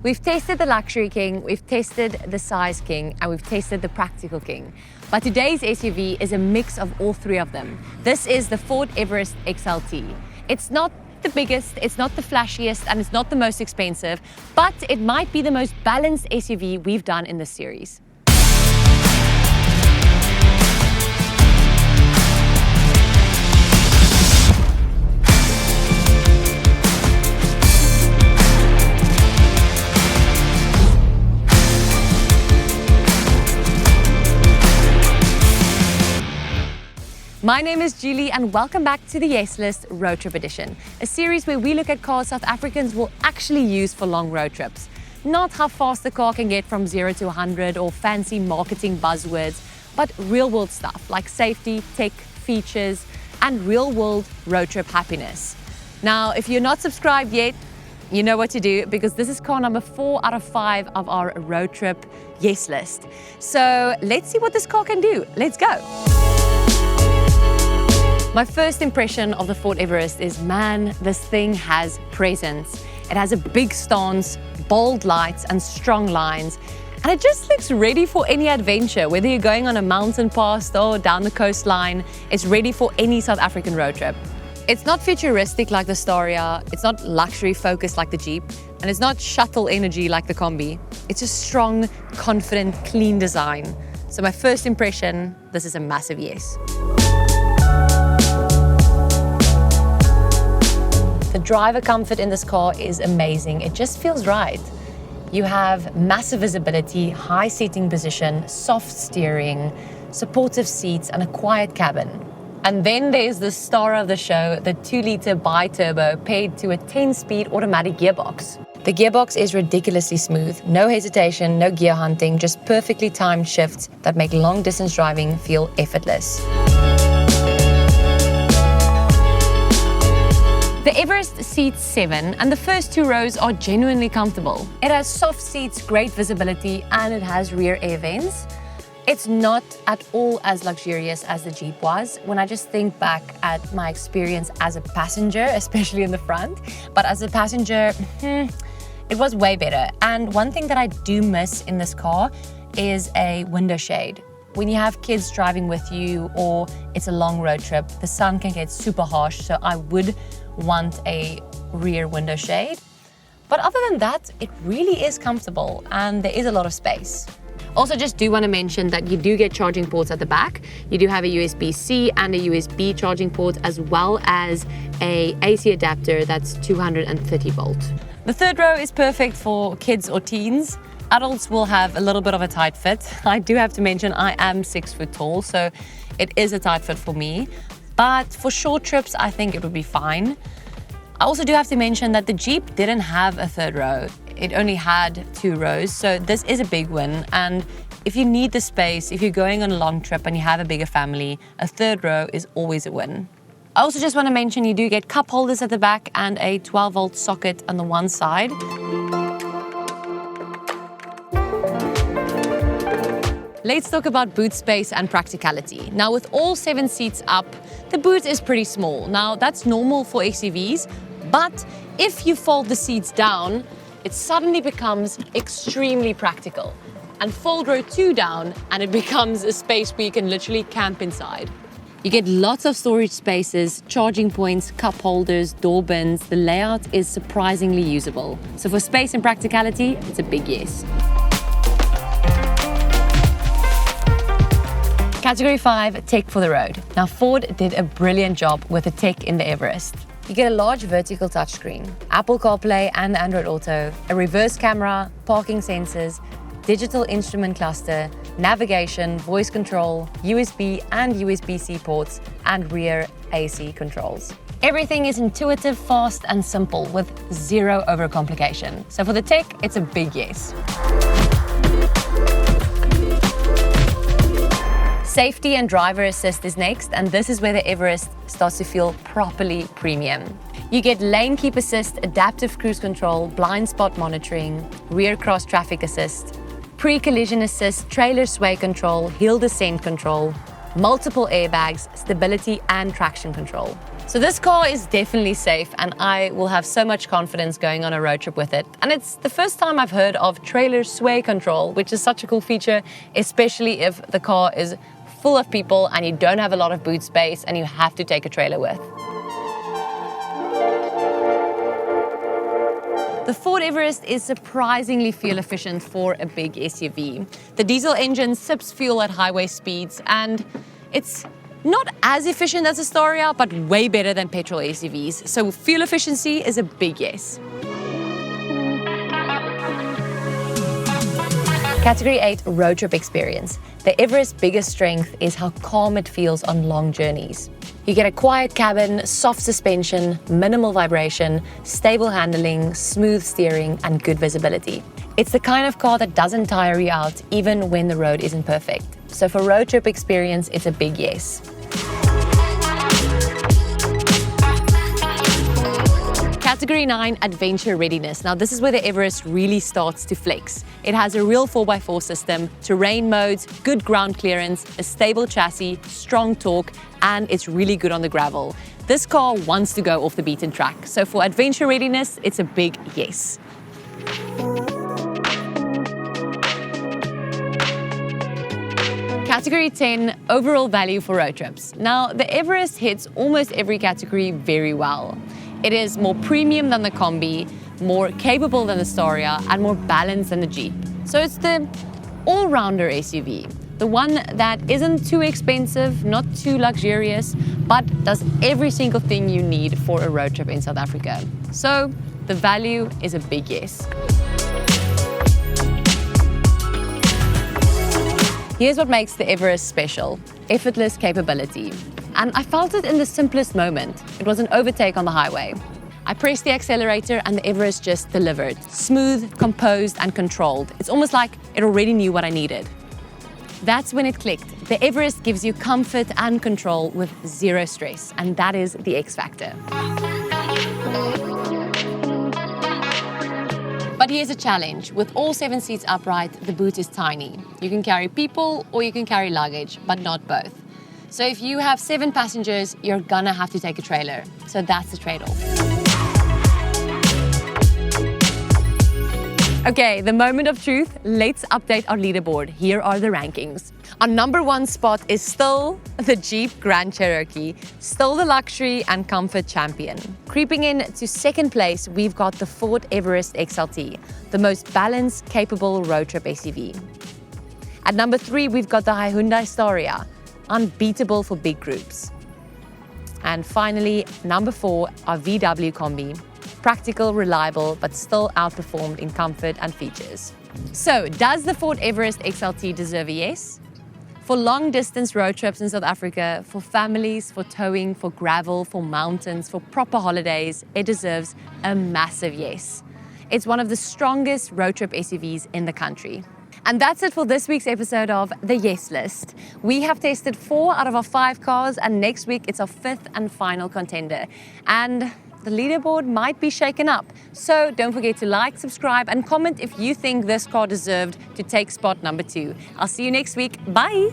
We've tested the Luxury King, we've tested the Size King, and we've tested the Practical King. But today's SUV is a mix of all three of them. This is the Ford Everest XLT. It's not the biggest, it's not the flashiest, and it's not the most expensive, but it might be the most balanced SUV we've done in this series. My name is Julie and welcome back to the Yes List Road Trip Edition, a series where we look at cars South Africans will actually use for long road trips. Not how fast the car can get from 0 to 100 or fancy marketing buzzwords, but real-world stuff like safety, tech, features, and real-world road trip happiness. Now, if you're not subscribed yet, you know what to do because this is car number 4 out of 5 of our road trip Yes List. So let's see what this car can do. Let's go. My first impression of the Ford Everest is, man, this thing has presence. It has a big stance, bold lights and strong lines, and it just looks ready for any adventure, whether you're going on a mountain pass or down the coastline. It's ready for any South African road trip. It's not futuristic like the Staria, it's not luxury focused like the Jeep, and it's not shuttle energy like the Combi. It's a strong, confident, clean design. So my first impression, this is a massive yes. The driver comfort in this car is amazing. It just feels right. You have massive visibility, high seating position, soft steering, supportive seats, and a quiet cabin. And then there's the star of the show, the 2-liter bi-turbo paired to a 10-speed automatic gearbox. The gearbox is ridiculously smooth, no hesitation, no gear hunting, just perfectly timed shifts that make long-distance driving feel effortless. The Everest seats 7 and the first 2 rows are genuinely comfortable. It has soft seats, great visibility, and it has rear air vents. It's not at all as luxurious as the Jeep was when I just think back at my experience as a passenger, especially in the front. But as a passenger, it was way better. And one thing that I do miss in this car is a window shade. When you have kids driving with you or it's a long road trip, the sun can get super harsh, so I would want a rear window shade. But other than that, it really is comfortable and there is a lot of space. Also, just do want to mention that you do get charging ports at the back. You do have a USB-C and a USB charging port, as well as a AC adapter that's 230 volt. The third row is perfect for kids or teens. Adults will have a little bit of a tight fit. I do have to mention I am 6 foot tall, so it is a tight fit for me. But for short trips, I think it would be fine. I also do have to mention that the Jeep didn't have a third row. It only had 2 rows, so this is a big win. And if you need the space, if you're going on a long trip and you have a bigger family, a third row is always a win. I also just want to mention you do get cup holders at the back and a 12-volt socket on the one side. Let's talk about boot space and practicality. Now, with all 7 seats up, the boot is pretty small. Now, that's normal for SUVs, but if you fold the seats down, it suddenly becomes extremely practical. And fold row 2 down, and it becomes a space where you can literally camp inside. You get lots of storage spaces, charging points, cup holders, door bins. The layout is surprisingly usable. So for space and practicality, it's a big yes. Category 5, tech for the road. Now, Ford did a brilliant job with the tech in the Everest. You get a large vertical touchscreen, Apple CarPlay and Android Auto, a reverse camera, parking sensors, digital instrument cluster, navigation, voice control, USB and USB-C ports, and rear AC controls. Everything is intuitive, fast, and simple with zero overcomplication. So for the tech, it's a big yes. Safety and driver assist is next, and this is where the Everest starts to feel properly premium. You get lane keep assist, adaptive cruise control, blind spot monitoring, rear cross traffic assist, pre-collision assist, trailer sway control, hill descent control, multiple airbags, stability and traction control. So this car is definitely safe, and I will have so much confidence going on a road trip with it. And it's the first time I've heard of trailer sway control, which is such a cool feature, especially if the car is full of people and you don't have a lot of boot space and you have to take a trailer with. The Ford Everest is surprisingly fuel efficient for a big SUV. The diesel engine sips fuel at highway speeds, and it's not as efficient as a Staria, but way better than petrol SUVs. So fuel efficiency is a big yes. Category 8, Roadtrip Experience. The Everest's biggest strength is how calm it feels on long journeys. You get a quiet cabin, soft suspension, minimal vibration, stable handling, smooth steering, and good visibility. It's the kind of car that doesn't tire you out even when the road isn't perfect. So for Roadtrip Experience, it's a big yes. Category 9, Adventure Readiness. Now this is where the Everest really starts to flex. It has a real 4x4 system, terrain modes, good ground clearance, a stable chassis, strong torque, and it's really good on the gravel. This car wants to go off the beaten track. So for Adventure Readiness, it's a big yes. Category 10, Overall Value for Road Trips. Now the Everest hits almost every category very well. It is more premium than the Combi, more capable than the Staria, and more balanced than the Jeep. So it's the all-rounder SUV, the one that isn't too expensive, not too luxurious, but does every single thing you need for a road trip in South Africa. So the value is a big yes. Here's what makes the Everest special: effortless capability. And I felt it in the simplest moment. It was an overtake on the highway. I pressed the accelerator and the Everest just delivered. Smooth, composed, and controlled. It's almost like it already knew what I needed. That's when it clicked. The Everest gives you comfort and control with zero stress, and that is the X factor. But here's a challenge. With all 7 seats upright, the boot is tiny. You can carry people or you can carry luggage, but not both. So if you have 7 passengers, you're gonna have to take a trailer. So that's the trade-off. Okay, the moment of truth. Let's update our leaderboard. Here are the rankings. Our number 1 spot is still the Jeep Grand Cherokee, still the luxury and comfort champion. Creeping in to 2nd place, we've got the Ford Everest XLT, the most balanced, capable road trip SUV. At number 3, we've got the Hyundai Staria, unbeatable for big groups. And finally, number 4, our VW Combi. Practical, reliable, but still outperformed in comfort and features. So, does the Ford Everest XLT deserve a yes? For long-distance road trips in South Africa, for families, for towing, for gravel, for mountains, for proper holidays, it deserves a massive yes. It's one of the strongest road trip SUVs in the country. And that's it for this week's episode of The Yes List. We have tested 4 out of our 5 cars, and next week it's our 5th and final contender. And the leaderboard might be shaken up. So don't forget to like, subscribe, and comment if you think this car deserved to take spot number 2. I'll see you next week. Bye.